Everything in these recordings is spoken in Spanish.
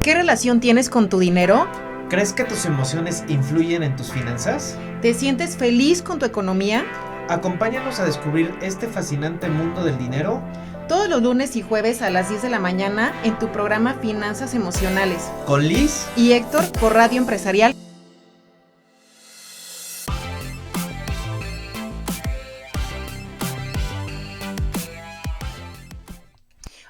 ¿Qué relación tienes con tu dinero? ¿Crees que tus emociones influyen en tus finanzas? ¿Te sientes feliz con tu economía? Acompáñanos a descubrir este fascinante mundo del dinero Todos los lunes y jueves a las 10 de la mañana en tu programa Finanzas Emocionales. con Liz Y Héctor por Radio Empresarial.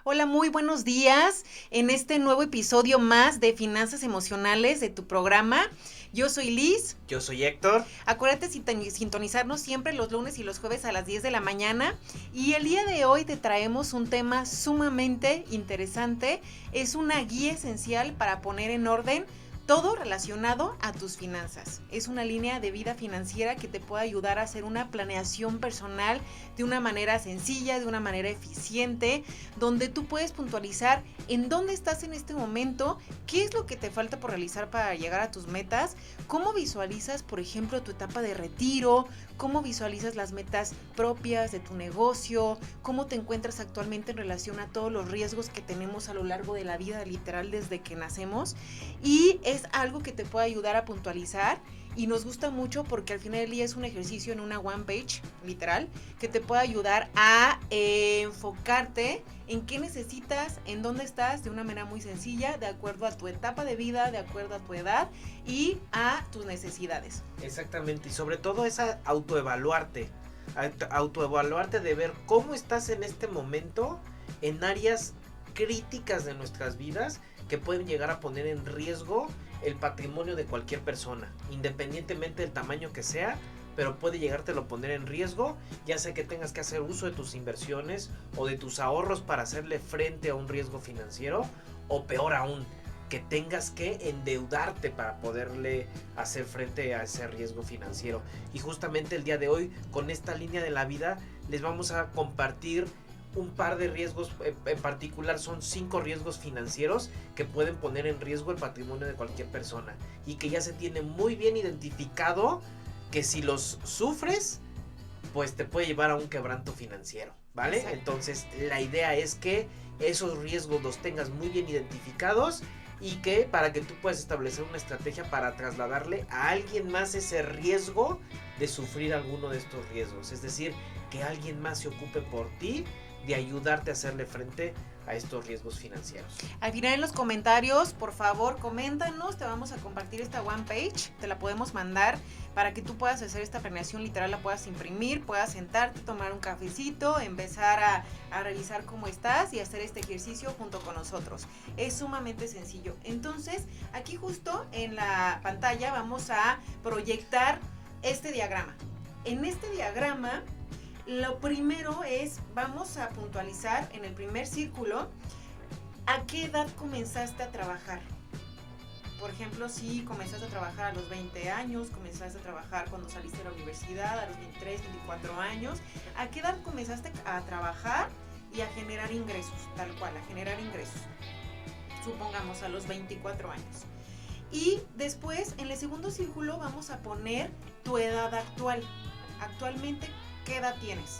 Hola, muy buenos días en este nuevo episodio más de Finanzas Emocionales de tu programa. Yo soy Liz. Yo soy Héctor. Acuérdate sintonizarnos siempre los lunes y los jueves a las 10 de la mañana. Y el día de hoy te traemos un tema sumamente interesante. Es una guía esencial para poner en orden todo relacionado a tus finanzas. Es una línea de vida financiera que te puede ayudar a hacer una planeación personal de una manera sencilla, de una manera eficiente, donde tú puedes puntualizar en dónde estás en este momento, qué es lo que te falta por realizar para llegar a tus metas, cómo visualizas, por ejemplo, tu etapa de retiro, cómo visualizas las metas propias de tu negocio, cómo te encuentras actualmente en relación a todos los riesgos que tenemos a lo largo de la vida, literal desde que nacemos, y es algo que te puede ayudar a puntualizar. Y nos gusta mucho porque al final del día es un ejercicio en una one page, literal, que te puede ayudar a enfocarte en qué necesitas, en dónde estás, de una manera muy sencilla, de acuerdo a tu etapa de vida, de acuerdo a tu edad y a tus necesidades. Exactamente, y sobre todo es autoevaluarte de ver cómo estás en este momento en áreas críticas de nuestras vidas que pueden llegar a poner en riesgo el patrimonio de cualquier persona, independientemente del tamaño que sea, pero puede llegártelo a poner en riesgo, ya sea que tengas que hacer uso de tus inversiones o de tus ahorros para hacerle frente a un riesgo financiero, o peor aún, que tengas que endeudarte para poderle hacer frente a ese riesgo financiero. Y justamente el día de hoy, con esta línea de la vida, les vamos a compartir un par de riesgos, en particular son 5 riesgos financieros que pueden poner en riesgo el patrimonio de cualquier persona y que ya se tiene muy bien identificado que si los sufres, pues te puede llevar a un quebranto financiero, ¿vale? Exacto. Entonces la idea es que esos riesgos los tengas muy bien identificados y que para que tú puedas establecer una estrategia para trasladarle a alguien más ese riesgo de sufrir alguno de estos riesgos, es decir, que alguien más se ocupe por ti de ayudarte a hacerle frente a estos riesgos financieros. Al final en los comentarios, por favor, coméntanos, te vamos a compartir esta one page, te la podemos mandar para que tú puedas hacer esta planeación literal, la puedas imprimir, puedas sentarte, tomar un cafecito, empezar a revisar cómo estás y hacer este ejercicio junto con nosotros. Es sumamente sencillo. Entonces, aquí justo en la pantalla vamos a proyectar este diagrama. En este diagrama, lo primero es, vamos a puntualizar en el primer círculo, ¿a qué edad comenzaste a trabajar? Por ejemplo, si comenzaste a trabajar a los 20 años, comenzaste a trabajar cuando saliste de la universidad, a los 23, 24 años, ¿a qué edad comenzaste a trabajar y a generar ingresos? Tal cual, a generar ingresos. Supongamos a los 24 años. Y después, en el segundo círculo, vamos a poner tu edad actual. Actualmente, ¿qué edad tienes?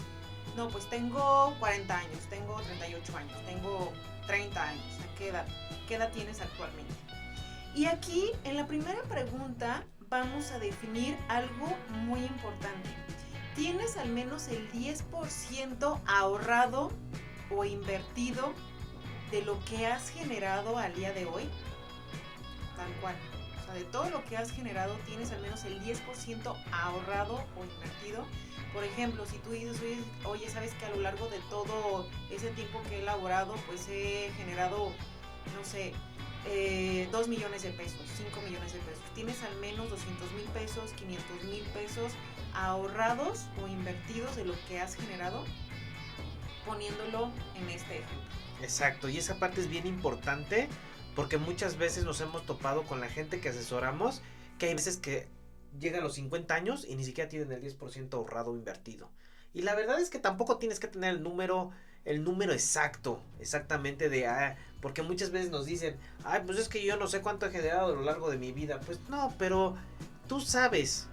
No, pues tengo 40 años, tengo 38 años, tengo 30 años. ¿A qué edad? ¿Qué edad tienes actualmente? Y aquí, en la primera pregunta, vamos a definir algo muy importante. ¿Tienes al menos el 10% ahorrado o invertido de lo que has generado al día de hoy? Tal cual. O sea, de todo lo que has generado, ¿tienes al menos el 10% ahorrado o invertido? Por ejemplo, si tú dices, oye, sabes que a lo largo de todo ese tiempo que he elaborado, pues he generado, no sé, 2 millones de pesos, 5 millones de pesos. Tienes al menos 200,000 pesos, 500,000 pesos ahorrados o invertidos de lo que has generado, poniéndolo en este ejemplo. Exacto, y esa parte es bien importante porque muchas veces nos hemos topado con la gente que asesoramos, que hay veces que llega a los 50 años y ni siquiera tienen el 10% ahorrado o invertido. Y la verdad es que tampoco tienes que tener el número exactamente porque muchas veces nos dicen, pues es que yo no sé cuánto he generado a lo largo de mi vida. Pues no, pero tú sabes,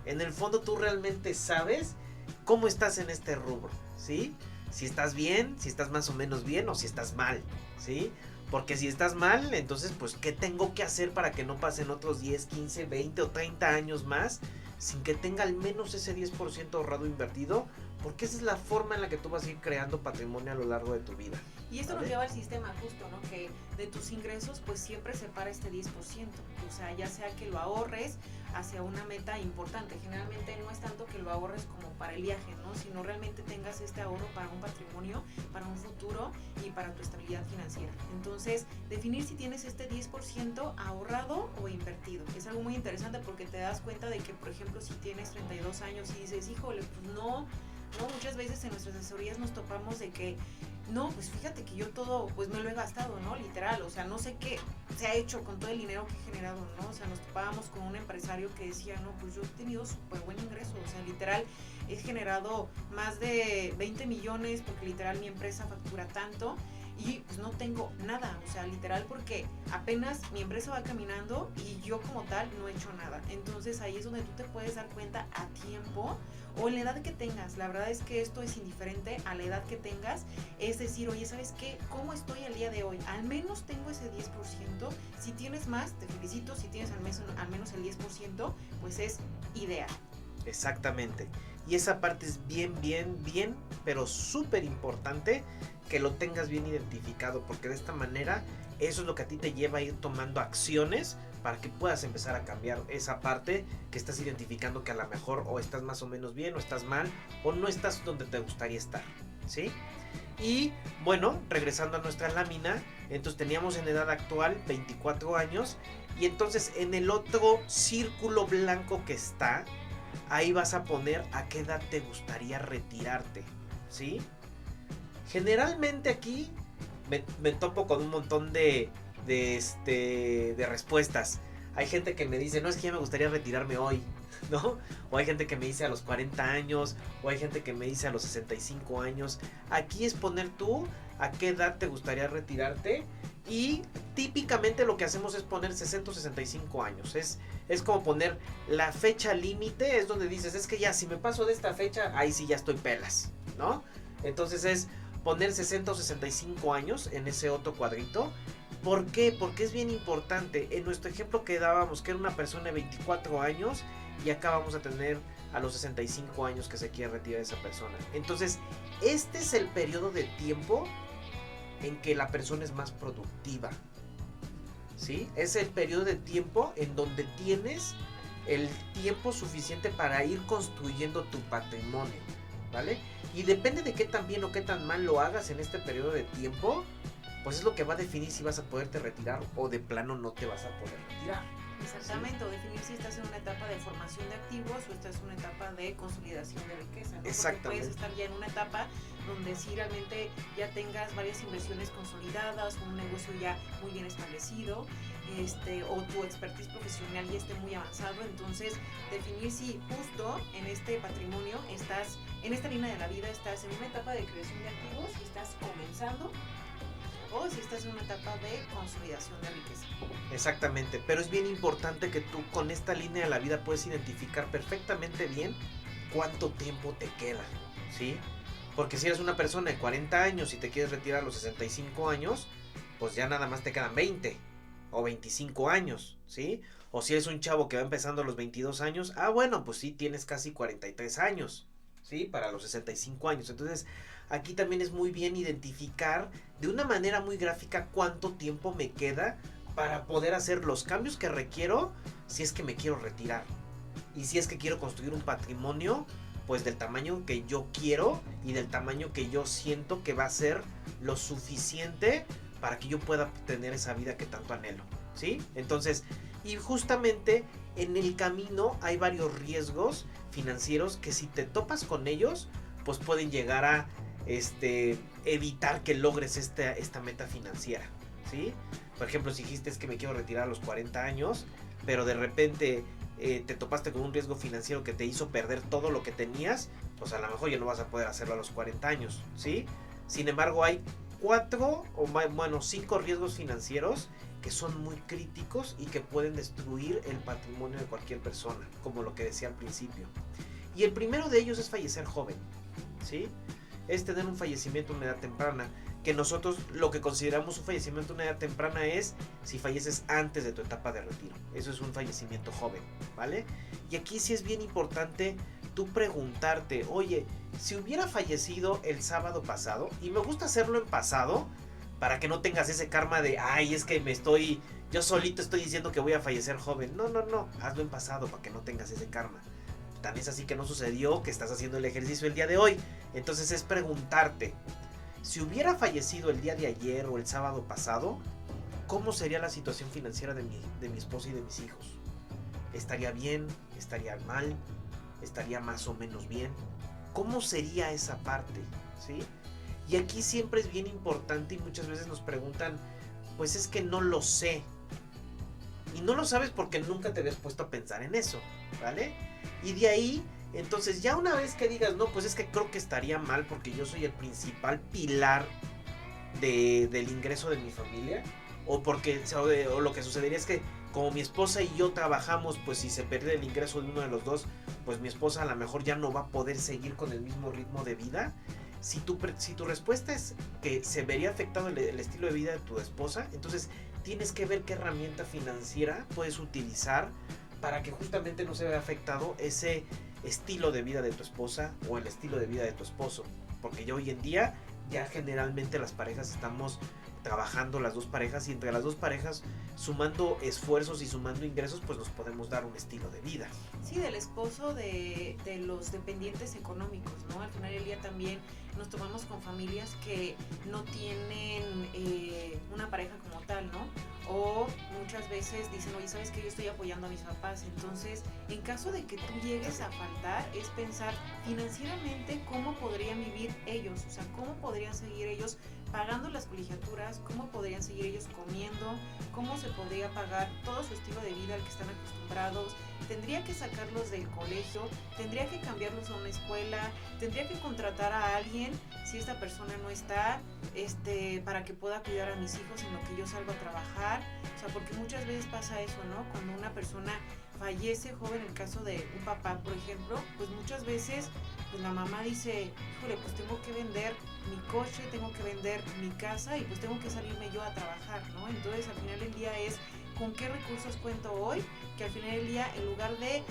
en el fondo tú realmente sabes cómo estás en este rubro, ¿sí? Si estás bien, si estás más o menos bien o si estás mal, ¿sí? Porque si estás mal, entonces pues ¿qué tengo que hacer para que no pasen otros 10, 15, 20 o 30 años más sin que tenga al menos ese 10% ahorrado invertido? Porque esa es la forma en la que tú vas a ir creando patrimonio a lo largo de tu vida. Y esto nos lleva al sistema justo, ¿no? Que de tus ingresos pues siempre separa este 10%. O sea, ya sea que lo ahorres hacia una meta importante. Generalmente no es tanto que lo ahorres como para el viaje, ¿no? Sino realmente tengas este ahorro para un patrimonio, para un futuro y para tu estabilidad financiera. Entonces, definir si tienes este 10% ahorrado o invertido. Es algo muy interesante porque te das cuenta de que, por ejemplo, si tienes 32 años y dices, híjole, pues no, muchas veces en nuestras asesorías nos topamos de que no, pues fíjate que yo todo pues me lo he gastado, ¿no? Literal, o sea, no sé qué se ha hecho con todo el dinero que he generado, ¿no? O sea, nos topábamos con un empresario que decía, no, pues yo he tenido súper buen ingreso, o sea, literal, he generado más de 20 millones porque literal mi empresa factura tanto y pues no tengo nada, o sea, literal, porque apenas mi empresa va caminando y yo como tal no he hecho nada. Entonces ahí es donde tú te puedes dar cuenta a tiempo o en la edad que tengas. La verdad es que esto es indiferente a la edad que tengas, es decir, oye, ¿sabes qué? ¿Cómo estoy al día de hoy? Al menos tengo ese 10%, si tienes más, te felicito, si tienes al menos el 10%, pues es ideal. Exactamente. Y esa parte es bien, pero súper importante que lo tengas bien identificado, porque de esta manera eso es lo que a ti te lleva a ir tomando acciones para que puedas empezar a cambiar esa parte que estás identificando que a lo mejor o estás más o menos bien o estás mal o no estás donde te gustaría estar, ¿sí? Y bueno, regresando a nuestra lámina, entonces teníamos en edad actual 24 años y entonces en el otro círculo blanco que está, ahí vas a poner a qué edad te gustaría retirarte, ¿sí? Generalmente aquí me topo con un montón de respuestas. Hay gente que me dice, no, es que ya me gustaría retirarme hoy, ¿no? O hay gente que me dice a los 40 años, o hay gente que me dice a los 65 años. Aquí es poner tú a qué edad te gustaría retirarte. Y típicamente lo que hacemos es poner 60 o 65 años. Es como poner la fecha límite, es donde dices, es que ya si me paso de esta fecha, ahí sí ya estoy pelas, ¿no? Entonces es poner 60 o 65 años en ese otro cuadrito. ¿Por qué? Porque es bien importante. En nuestro ejemplo que dábamos, que era una persona de 24 años, y acá vamos a tener a los 65 años que se quiere retirar esa persona. Entonces, este es el periodo de tiempo en que la persona es más productiva, ¿sí? Es el periodo de tiempo en donde tienes el tiempo suficiente para ir construyendo tu patrimonio, ¿vale? Y depende de qué tan bien o qué tan mal lo hagas en este periodo de tiempo, pues es lo que va a definir si vas a poderte retirar o de plano no te vas a poder retirar. Exactamente, ¿sí? O definir si estás en una etapa de formación de activos o estás en una etapa de consolidación de riqueza, ¿no? Porque puedes estar ya en una etapa donde sí realmente ya tengas varias inversiones consolidadas, un negocio ya muy bien establecido, o tu expertise profesional ya esté muy avanzado. Entonces, definir si justo en este patrimonio estás, en esta línea de la vida, estás en una etapa de creación de activos y estás comenzando, o si estás en una etapa de consolidación de riqueza. Exactamente, pero es bien importante que tú con esta línea de la vida puedes identificar perfectamente bien cuánto tiempo te queda, ¿sí? Porque si eres una persona de 40 años y te quieres retirar a los 65 años, pues ya nada más te quedan 20 o 25 años, ¿sí? O si eres un chavo que va empezando a los 22 años, bueno, pues sí tienes casi 43 años, ¿sí? Para los 65 años. Entonces, aquí también es muy bien identificar de una manera muy gráfica cuánto tiempo me queda para poder hacer los cambios que requiero si es que me quiero retirar. Y si es que quiero construir un patrimonio, pues del tamaño que yo quiero y del tamaño que yo siento que va a ser lo suficiente para que yo pueda tener esa vida que tanto anhelo, ¿sí? Entonces, y justamente en el camino hay varios riesgos financieros que si te topas con ellos, pues pueden llegar a evitar que logres esta meta financiera, ¿sí? Por ejemplo, si dijiste es que me quiero retirar a los 40 años, pero de repente te topaste con un riesgo financiero que te hizo perder todo lo que tenías, pues a lo mejor ya no vas a poder hacerlo a los 40 años, ¿sí? Sin embargo, hay 5 riesgos financieros que son muy críticos y que pueden destruir el patrimonio de cualquier persona, como lo que decía al principio. Y el primero de ellos es fallecer joven, ¿sí? Es tener un fallecimiento en una edad temprana. que nosotros lo que consideramos un fallecimiento a una edad temprana es si falleces antes de tu etapa de retiro. Eso es un fallecimiento joven, ¿vale? Y aquí sí es bien importante tú preguntarte, oye, si hubiera fallecido el sábado pasado, y me gusta hacerlo en pasado, para que no tengas ese karma de, ay, es que yo solito estoy diciendo que voy a fallecer joven. No, hazlo en pasado para que no tengas ese karma. Tan es así que no sucedió, que estás haciendo el ejercicio el día de hoy. Entonces es preguntarte, si hubiera fallecido el día de ayer o el sábado pasado, ¿cómo sería la situación financiera de mi esposa y de mis hijos? ¿Estaría bien? ¿Estaría mal? ¿Estaría más o menos bien? ¿Cómo sería esa parte? ¿Sí? Y aquí siempre es bien importante y muchas veces nos preguntan, pues es que no lo sé. Y no lo sabes porque nunca te habías puesto a pensar en eso, ¿vale? Y de ahí, entonces ya una vez que digas, no, pues es que creo que estaría mal porque yo soy el principal pilar del ingreso de mi familia, o lo que sucedería es que como mi esposa y yo trabajamos, pues si se pierde el ingreso de uno de los dos, pues mi esposa a lo mejor ya no va a poder seguir con el mismo ritmo de vida. Si tu respuesta es que se vería afectado el estilo de vida de tu esposa, entonces tienes que ver qué herramienta financiera puedes utilizar para que justamente no se vea afectado ese estilo de vida de tu esposa o el estilo de vida de tu esposo. Porque ya hoy en día, ya generalmente las parejas estamos trabajando, las dos parejas, y entre las dos parejas, sumando esfuerzos y sumando ingresos, pues nos podemos dar un estilo de vida. Sí, del esposo de los dependientes económicos, ¿no? Al final del día también nos tomamos con familias que no tienen una pareja como tal, ¿no? O muchas veces dicen, oye, ¿sabes qué? Yo estoy apoyando a mis papás. Entonces, en caso de que tú llegues a faltar, es pensar financieramente cómo podrían vivir ellos, o sea, cómo podrían seguir ellos pagando las colegiaturas, cómo podrían seguir ellos comiendo, cómo se podría pagar todo su estilo de vida al que están acostumbrados. Tendría que sacarlos del colegio, tendría que cambiarlos a una escuela, tendría que contratar a alguien si esta persona no está, para que pueda cuidar a mis hijos en lo que yo salgo a trabajar. O sea, porque muchas veces pasa eso, ¿no? Cuando una persona fallece joven, en el caso de un papá, por ejemplo, pues muchas veces pues la mamá dice, híjole, pues tengo que vender mi coche, tengo que vender mi casa y pues tengo que salirme yo a trabajar, ¿no? Entonces al final del día es con qué recursos cuento hoy, que al final del día en lugar de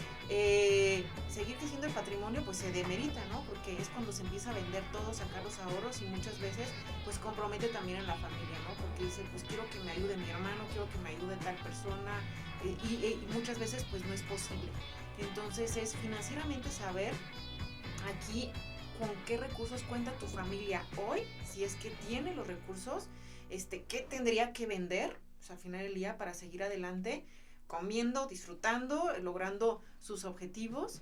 seguir creciendo el patrimonio, pues se demerita, ¿no? Porque es cuando se empieza a vender todo, sacar los ahorros y muchas veces pues compromete también a la familia, ¿no? Porque dice, pues quiero que me ayude mi hermano, quiero que me ayude tal persona y muchas veces pues no es posible. Entonces es financieramente saber aquí con qué recursos cuenta tu familia hoy, si es que tiene los recursos, qué tendría que vender, o sea, al final del día para seguir adelante, comiendo, disfrutando, logrando sus objetivos,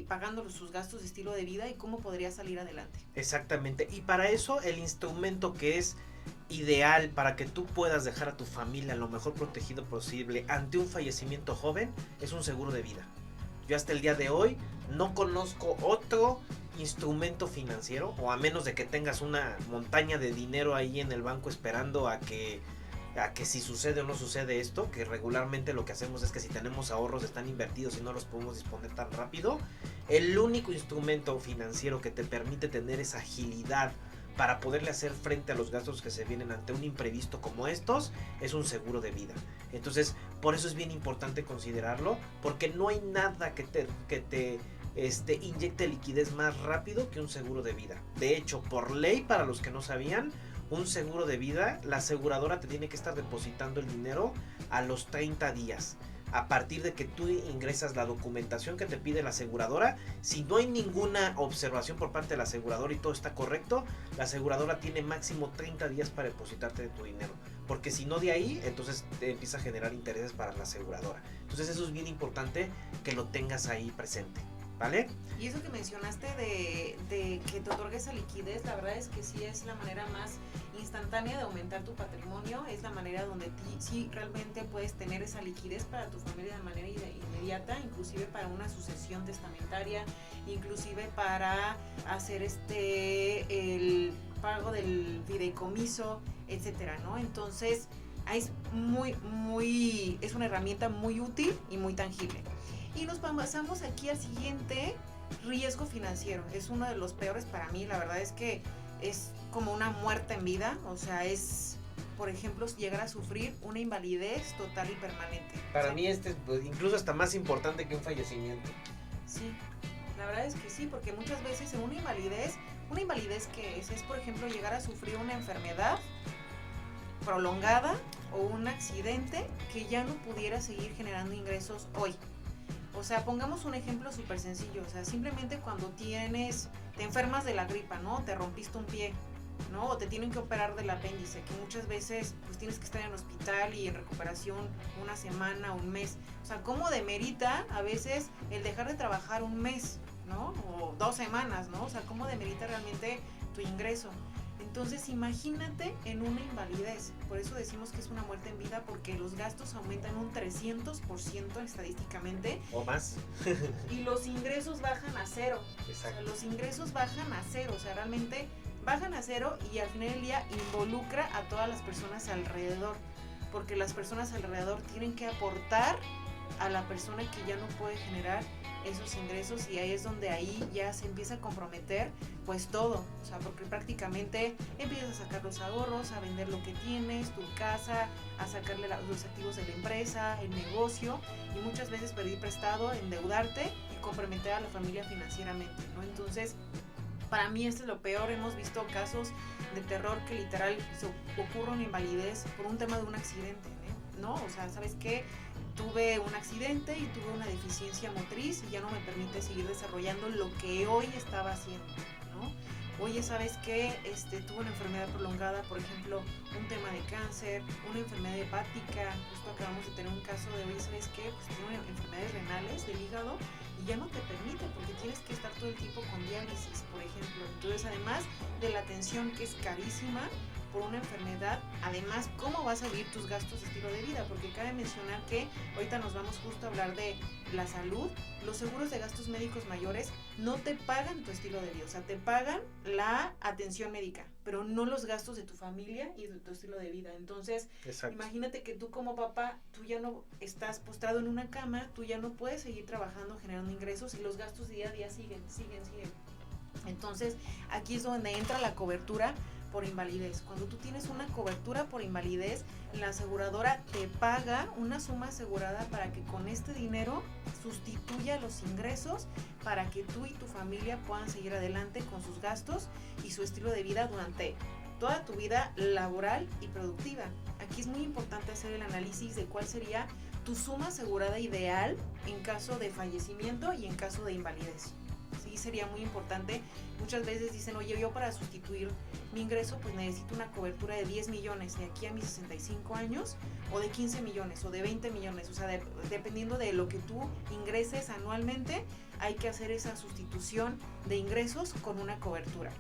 pagando sus gastos de estilo de vida y cómo podría salir adelante. Exactamente, y para eso el instrumento que es ideal para que tú puedas dejar a tu familia lo mejor protegido posible ante un fallecimiento joven es un seguro de vida. Yo hasta el día de hoy no conozco otro instrumento financiero, o a menos de que tengas una montaña de dinero ahí en el banco esperando a que si sucede o no sucede esto, que regularmente lo que hacemos es que si tenemos ahorros están invertidos y no los podemos disponer tan rápido. El único instrumento financiero que te permite tener esa agilidad para poderle hacer frente a los gastos que se vienen ante un imprevisto como estos es un seguro de vida. Entonces, por eso es bien importante considerarlo, porque no hay nada que te inyecte liquidez más rápido que un seguro de vida. De hecho, por ley, para los que no sabían, un seguro de vida, la aseguradora te tiene que estar depositando el dinero a los 30 días. A partir de que tú ingresas la documentación que te pide la aseguradora, si no hay ninguna observación por parte de la aseguradora y todo está correcto, la aseguradora tiene máximo 30 días para depositarte tu dinero. Porque si no de ahí, entonces te empieza a generar intereses para la aseguradora. Entonces eso es bien importante que lo tengas ahí presente, ¿vale? Y eso que mencionaste de que te otorgue esa liquidez, la verdad es que sí es la manera más instantánea de aumentar tu patrimonio, es la manera donde sí realmente puedes tener esa liquidez para tu familia de manera inmediata, inclusive para una sucesión testamentaria, inclusive para hacer el pago del fideicomiso, etcétera, ¿no? Entonces es es una herramienta muy útil y muy tangible. Y nos pasamos aquí al siguiente, riesgo financiero. Es uno de los peores para mí. La verdad es que es como una muerte en vida, o sea, es, por ejemplo, llegar a sufrir una invalidez total y permanente. Para o sea, mí pues, incluso hasta más importante que un fallecimiento. sí, la verdad es que sí, porque muchas veces en una invalidez que es por ejemplo llegar a sufrir una enfermedad prolongada o un accidente que ya no pudiera seguir generando ingresos hoy. O sea, pongamos un ejemplo súper sencillo, o sea, simplemente cuando te enfermas de la gripa, ¿no? Te rompiste un pie, ¿no? O te tienen que operar del apéndice, que muchas veces pues tienes que estar en el hospital y en recuperación una semana, un mes. O sea, ¿cómo demerita a veces el dejar de trabajar un mes, ¿no? O 2 semanas, ¿no? O sea, ¿cómo demerita realmente tu ingreso? Entonces imagínate en una invalidez, por eso decimos que es una muerte en vida, porque los gastos aumentan un 300% estadísticamente. O más. Y los ingresos bajan a cero. Exacto. O sea, los ingresos bajan a cero, o sea, realmente bajan a cero y al final del día involucra a todas las personas alrededor, porque las personas alrededor tienen que aportar a la persona que ya no puede generar esos ingresos y ahí es donde ahí ya se empieza a comprometer pues todo, o sea, porque prácticamente empiezas a sacar los ahorros, a vender lo que tienes, tu casa, a sacarle los activos de la empresa, el negocio y muchas veces pedir prestado, endeudarte y comprometer a la familia financieramente, ¿no? Entonces, para mí esto es lo peor, hemos visto casos de terror que literal ocurre una invalidez por un tema de un accidente, ¿no? O sea, ¿sabes qué? Tuve un accidente y tuve una deficiencia motriz y ya no me permite seguir desarrollando lo que hoy estaba haciendo, ¿no? Oye, ¿sabes qué? Tuve una enfermedad prolongada, por ejemplo, un tema de cáncer, una enfermedad hepática, justo acabamos de tener un caso de, oye, ¿sabes qué? Pues tiene enfermedades renales del hígado y ya no te permite porque tienes que estar todo el tiempo con diálisis, por ejemplo. Entonces, además de la atención que es carísima, por una enfermedad, además, ¿cómo vas a vivir tus gastos de estilo de vida? Porque cabe mencionar que ahorita nos vamos justo a hablar de la salud, los seguros de gastos médicos mayores no te pagan tu estilo de vida, o sea, te pagan la atención médica, pero no los gastos de tu familia y de tu estilo de vida. Entonces, exacto, imagínate que tú como papá, tú ya no estás postrado en una cama, tú ya no puedes seguir trabajando, generando ingresos y los gastos día a día siguen. Entonces, aquí es donde entra la cobertura por invalidez. Cuando tú tienes una cobertura por invalidez, la aseguradora te paga una suma asegurada para que con este dinero sustituya los ingresos para que tú y tu familia puedan seguir adelante con sus gastos y su estilo de vida durante toda tu vida laboral y productiva. Aquí es muy importante hacer el análisis de cuál sería tu suma asegurada ideal en caso de fallecimiento y en caso de invalidez. Sí, sería muy importante. Muchas veces dicen, oye, yo para sustituir mi ingreso pues necesito una cobertura de 10 millones de aquí a mis 65 años, o de 15 millones, o de 20 millones, o sea, dependiendo de lo que tú ingreses anualmente, hay que hacer esa sustitución de ingresos con una cobertura.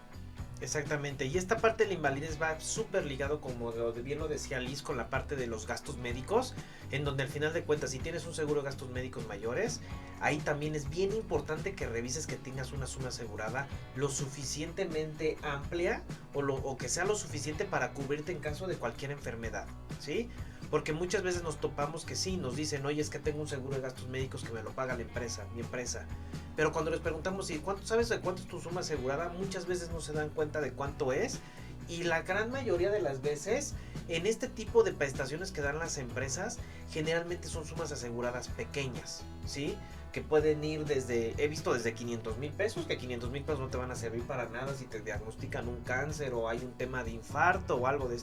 Exactamente, y esta parte de la invalidez va súper ligado, como bien lo decía Liz, con la parte de los gastos médicos, en donde al final de cuentas, si tienes un seguro de gastos médicos mayores, ahí también es bien importante que revises que tengas una suma asegurada lo suficientemente amplia o que sea lo suficiente para cubrirte en caso de cualquier enfermedad, ¿sí? Porque muchas veces nos topamos que sí, nos dicen, oye, es que tengo un seguro de gastos médicos que me lo paga mi empresa. Pero cuando les preguntamos, ¿sabes de cuánto es tu suma asegurada? Muchas veces no se dan cuenta de cuánto es. Y la gran mayoría de las veces, en este tipo de prestaciones que dan las empresas, generalmente son sumas aseguradas pequeñas, ¿sí? Que pueden ir he visto desde 500,000 pesos, que 500,000 pesos no te van a servir para nada si te diagnostican un cáncer o hay un tema de infarto o algo de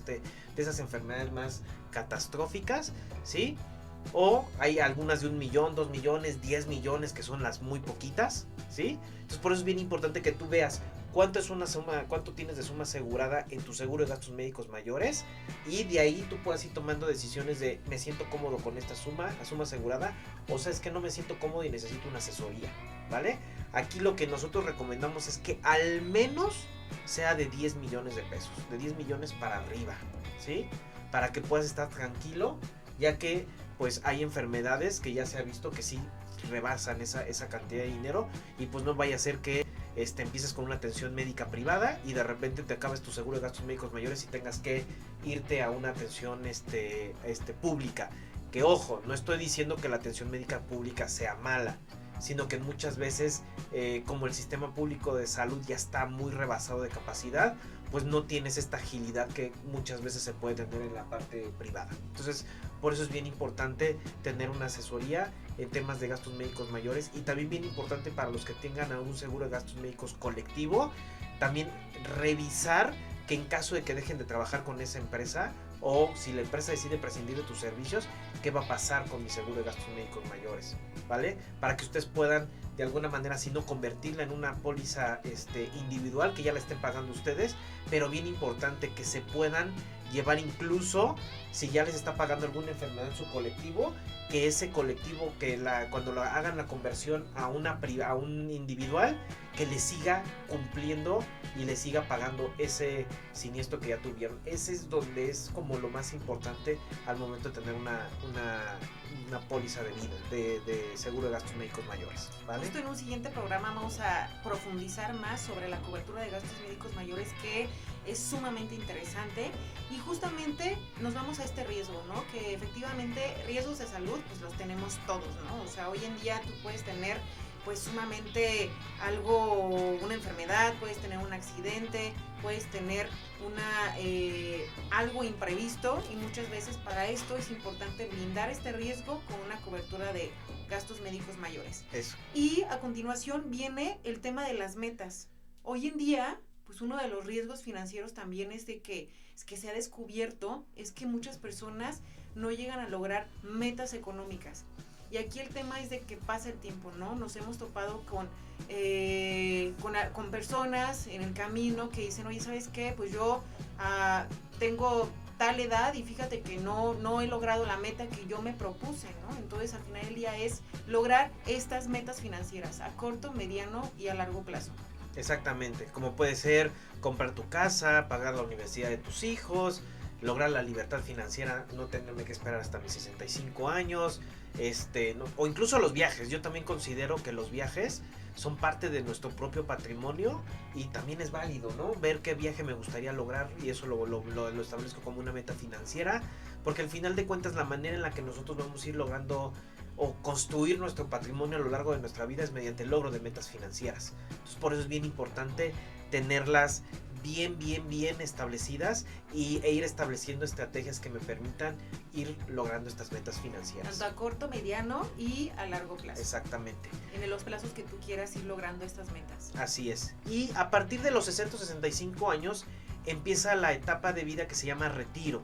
esas enfermedades más catastróficas, ¿sí? O hay algunas de 1 millón, 2 millones, 10 millones, que son las muy poquitas, ¿sí? Entonces por eso es bien importante que tú veas cuánto tienes de suma asegurada en tu seguro de gastos médicos mayores, y de ahí tú puedas ir tomando decisiones de me siento cómodo con esta la suma asegurada, o sea, es que no me siento cómodo y necesito una asesoría, ¿vale? Aquí lo que nosotros recomendamos es que al menos sea de 10 millones de pesos, de 10 millones para arriba, ¿sí? Para que puedas estar tranquilo, ya que pues hay enfermedades que ya se ha visto que sí rebasan esa cantidad de dinero, y pues no vaya a ser que empieces con una atención médica privada y de repente te acabes tu seguro de gastos médicos mayores y tengas que irte a una atención pública. Que ojo, no estoy diciendo que la atención médica pública sea mala, sino que muchas veces como el sistema público de salud ya está muy rebasado de capacidad, pues no tienes esta agilidad que muchas veces se puede tener en la parte privada. Entonces, por eso es bien importante tener una asesoría en temas de gastos médicos mayores, y también bien importante para los que tengan un seguro de gastos médicos colectivo, también revisar que en caso de que dejen de trabajar con esa empresa, o si la empresa decide prescindir de tus servicios, qué va a pasar con mi seguro de gastos médicos mayores, ¿vale? Para que ustedes puedan de alguna manera, si no convertirla en una póliza individual, que ya la estén pagando ustedes, pero bien importante que se puedan llevar, incluso si ya les está pagando alguna enfermedad en su colectivo, que ese colectivo, cuando hagan la conversión a un individual, que le siga cumpliendo y le siga pagando ese siniestro que ya tuvieron. Ese es donde es como lo más importante al momento de tener una póliza de vida, de seguro de gastos médicos mayores, ¿vale? Justo en un siguiente programa vamos a profundizar más sobre la cobertura de gastos médicos mayores, que es sumamente interesante, y justamente nos vamos a este riesgo, ¿no? Que efectivamente riesgos de salud pues los tenemos todos, ¿no? O sea, hoy en día tú puedes tener pues sumamente una enfermedad, puedes tener un accidente, puedes tener algo imprevisto, y muchas veces para esto es importante blindar este riesgo con una cobertura de gastos médicos mayores. Eso. Y a continuación viene el tema de las metas. Hoy en día, pues uno de los riesgos financieros también es que se ha descubierto es que muchas personas no llegan a lograr metas económicas. Y aquí el tema es de que pasa el tiempo, ¿no? Nos hemos topado con personas en el camino que dicen, oye, ¿sabes qué? Pues yo tengo tal edad y fíjate que no he logrado la meta que yo me propuse, ¿no? Entonces, al final del día es lograr estas metas financieras a corto, mediano y a largo plazo. Exactamente, como puede ser comprar tu casa, pagar la universidad de tus hijos, lograr la libertad financiera, no tenerme que esperar hasta mis 65 años, o incluso los viajes. Yo también considero que los viajes son parte de nuestro propio patrimonio, y también es válido, ¿no? Ver qué viaje me gustaría lograr, y eso lo establezco como una meta financiera, porque al final de cuentas la manera en la que nosotros vamos a ir logrando o construir nuestro patrimonio a lo largo de nuestra vida es mediante el logro de metas financieras. Entonces, por eso es bien importante tenerlas bien establecidas e ir estableciendo estrategias que me permitan ir logrando estas metas financieras. Tanto a corto, mediano y a largo plazo. Exactamente. En los plazos que tú quieras ir logrando estas metas. Así es. Y a partir de los 60-65 años empieza la etapa de vida que se llama retiro,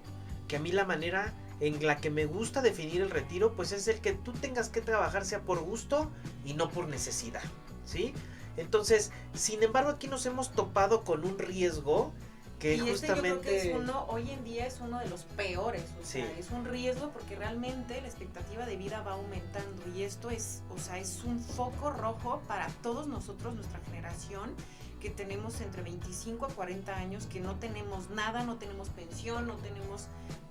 que a mí la manera en la que me gusta definir el retiro, pues es el que tú tengas que trabajar sea por gusto y no por necesidad, ¿sí? Entonces, sin embargo, aquí nos hemos topado con un riesgo que justamente... yo creo que hoy en día es uno de los peores, o sea, sí. Es un riesgo porque realmente la expectativa de vida va aumentando, y esto es un foco rojo para todos nosotros, nuestra generación, que tenemos entre 25 a 40 años, que no tenemos nada, no tenemos pensión,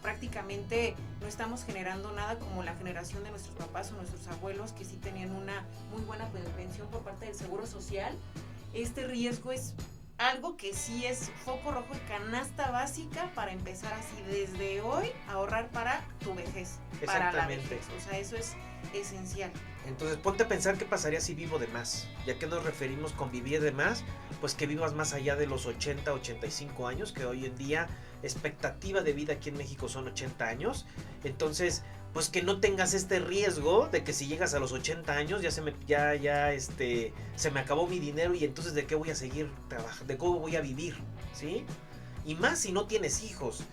prácticamente no estamos generando nada como la generación de nuestros papás o nuestros abuelos, que sí tenían una muy buena pensión por parte del Seguro Social. Este riesgo es algo que sí es foco rojo y canasta básica para empezar así desde hoy a ahorrar para tu vejez, para la vejez. O sea, eso es esencial. Entonces ponte a pensar qué pasaría si vivo de más. ¿Ya que nos referimos con vivir de más? Pues que vivas más allá de los 80, 85 años, que hoy en día expectativa de vida aquí en México son 80 años. Entonces, pues que no tengas este riesgo de que si llegas a los 80 años se me acabó mi dinero, y entonces ¿de qué voy a seguir trabajando? ¿De cómo voy a vivir? ¿Sí? Y más si no tienes hijos.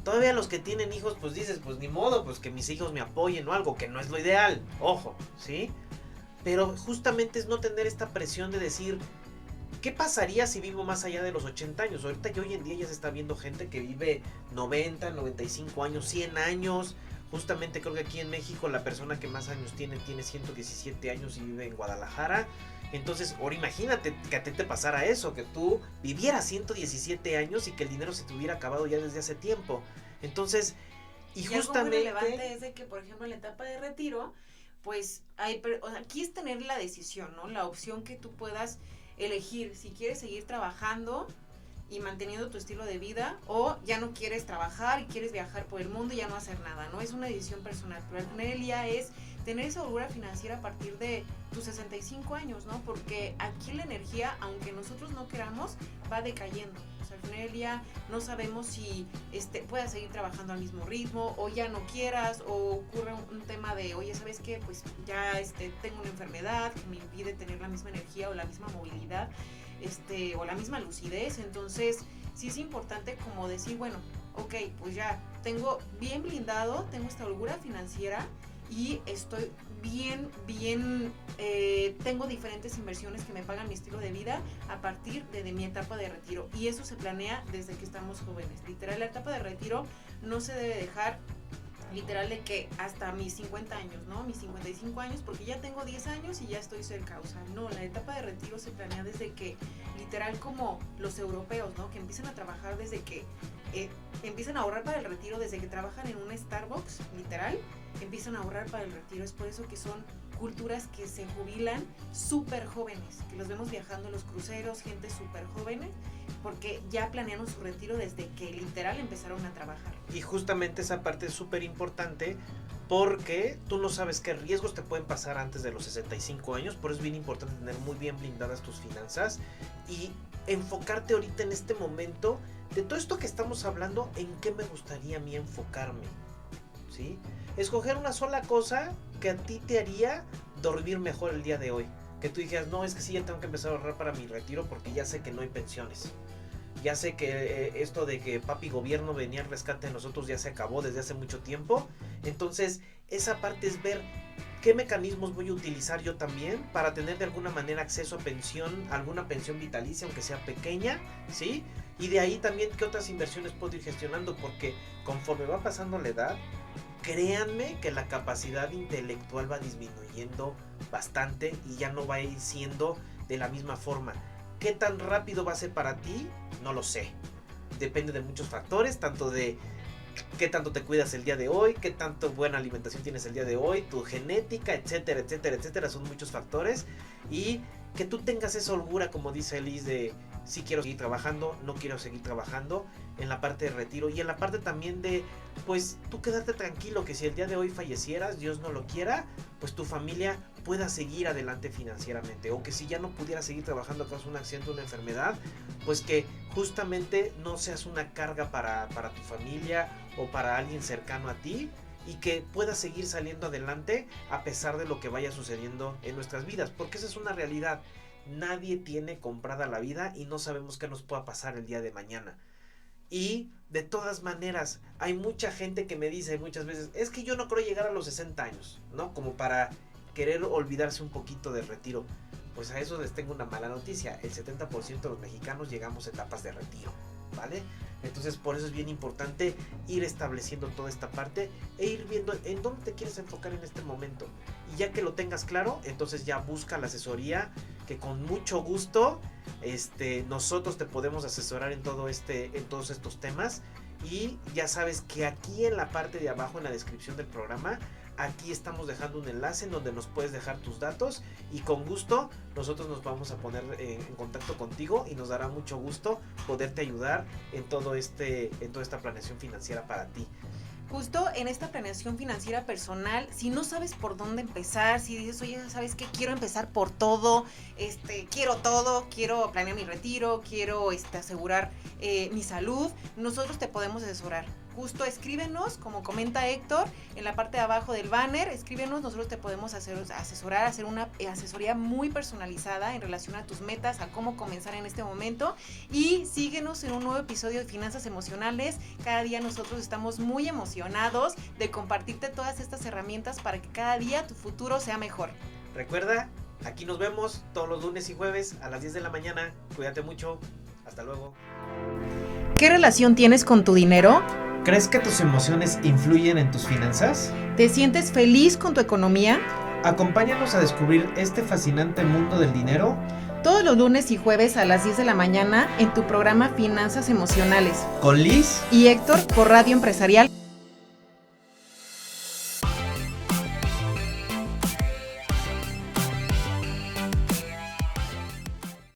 Todavía los que tienen hijos, pues dices, pues ni modo, pues que mis hijos me apoyen o algo, que no es lo ideal, ojo, ¿sí? Pero justamente es no tener esta presión de decir, ¿qué pasaría si vivo más allá de los 80 años? Ahorita hoy en día ya se está viendo gente que vive 90, 95 años, 100 años. Justamente creo que aquí en México la persona que más años tiene 117 años y vive en Guadalajara. Entonces, ahora imagínate que a ti te pasara eso, que tú vivieras 117 años y que el dinero se te hubiera acabado ya desde hace tiempo. Entonces, y justamente... algo muy relevante es de que, por ejemplo, en la etapa de retiro, pues aquí es tener la decisión, ¿no? La opción que tú puedas elegir si quieres seguir trabajando y manteniendo tu estilo de vida, o ya no quieres trabajar y quieres viajar por el mundo y ya no hacer nada, ¿no? Es una decisión personal, pero al final del día es tener esa holgura financiera a partir de tus 65 años, ¿no? Porque aquí la energía, aunque nosotros no queramos, va decayendo. O sea, al final del día no sabemos si puedas seguir trabajando al mismo ritmo o ya no quieras, o ocurre un tema de, oye, ¿sabes qué? Pues ya tengo una enfermedad que me impide tener la misma energía o la misma movilidad, o la misma lucidez. Entonces, sí es importante como decir, bueno, ok, pues ya tengo bien blindado, tengo esta holgura financiera y estoy bien, tengo diferentes inversiones que me pagan mi estilo de vida a partir de mi etapa de retiro, y eso se planea desde que estamos jóvenes. Literal, la etapa de retiro no se debe dejar literal de que hasta mis 50 años, ¿no? Mis 55 años, porque ya tengo 10 años y ya estoy cerca. O sea, no, la etapa de retiro se planea desde que, literal, como los europeos, ¿no? Que empiezan a trabajar desde que, empiezan a ahorrar para el retiro desde que trabajan en un Starbucks, literal, empiezan a ahorrar para el retiro. Es por eso que son culturas que se jubilan súper jóvenes, que los vemos viajando en los cruceros, gente súper jóvenes, porque ya planearon su retiro desde que literal empezaron a trabajar. Y justamente esa parte es súper importante, porque tú no sabes qué riesgos te pueden pasar antes de los 65 años, por eso es bien importante tener muy bien blindadas tus finanzas y enfocarte ahorita en este momento de todo esto que estamos hablando, en qué me gustaría a mí enfocarme, ¿sí? Escoger una sola cosa que a ti te haría dormir mejor el día de hoy. Que tú dijeras, no, es que sí, ya tengo que empezar a ahorrar para mi retiro porque ya sé que no hay pensiones. Ya sé que esto de que papi gobierno venía al rescate de nosotros ya se acabó desde hace mucho tiempo. Entonces, esa parte es ver qué mecanismos voy a utilizar yo también para tener de alguna manera acceso a pensión, alguna pensión vitalicia, aunque sea pequeña, ¿sí? Y de ahí también qué otras inversiones puedo ir gestionando, porque conforme va pasando la edad, créanme que la capacidad intelectual va disminuyendo bastante y ya no va a ir siendo de la misma forma. ¿Qué tan rápido va a ser para ti? No lo sé. Depende de muchos factores, tanto de qué tanto te cuidas el día de hoy, qué tanto buena alimentación tienes el día de hoy, tu genética, etcétera, etcétera, etcétera. Son muchos factores. Y que tú tengas esa holgura, como dice Liz, de si quiero seguir trabajando, no quiero seguir trabajando, en la parte de retiro y en la parte también de, pues, tú quedarte tranquilo que si el día de hoy fallecieras, Dios no lo quiera, pues tu familia pueda seguir adelante financieramente, o que si ya no pudieras seguir trabajando a causa de un accidente o una enfermedad, pues que justamente no seas una carga para tu familia o para alguien cercano a ti, y que puedas seguir saliendo adelante a pesar de lo que vaya sucediendo en nuestras vidas, porque esa es una realidad. Nadie tiene comprada la vida y no sabemos qué nos pueda pasar el día de mañana. Y de todas maneras, hay mucha gente que me dice muchas veces, es que yo no creo llegar a los 60 años, ¿no? Como para querer olvidarse un poquito del retiro. Pues a eso les tengo una mala noticia, el 70% de los mexicanos llegamos a etapas de retiro, ¿vale? Entonces por eso es bien importante ir estableciendo toda esta parte e ir viendo en dónde te quieres enfocar en este momento. Y ya que lo tengas claro, entonces ya busca la asesoría, que con mucho gusto nosotros te podemos asesorar en todos estos temas. Y ya sabes que aquí en la parte de abajo, en la descripción del programa, aquí estamos dejando un enlace en donde nos puedes dejar tus datos, y con gusto nosotros nos vamos a poner en contacto contigo y nos dará mucho gusto poderte ayudar en toda esta planeación financiera para ti. Justo en esta planeación financiera personal, si no sabes por dónde empezar, si dices, oye, ¿sabes qué? Quiero empezar por todo, quiero planear mi retiro, quiero asegurar mi salud, nosotros te podemos asesorar. Justo escríbenos, como comenta Héctor, en la parte de abajo del banner, escríbenos, nosotros te podemos asesorar, hacer una asesoría muy personalizada en relación a tus metas, a cómo comenzar en este momento, y síguenos en un nuevo episodio de Finanzas Emocionales. Cada día nosotros estamos muy emocionados de compartirte todas estas herramientas para que cada día tu futuro sea mejor. Recuerda, aquí nos vemos todos los lunes y jueves a las 10 de la mañana, cuídate mucho, hasta luego. ¿Qué relación tienes con tu dinero? ¿Crees que tus emociones influyen en tus finanzas? ¿Te sientes feliz con tu economía? Acompáñanos a descubrir este fascinante mundo del dinero todos los lunes y jueves a las 10 de la mañana en tu programa Finanzas Emocionales con Liz y Héctor por Radio Empresarial.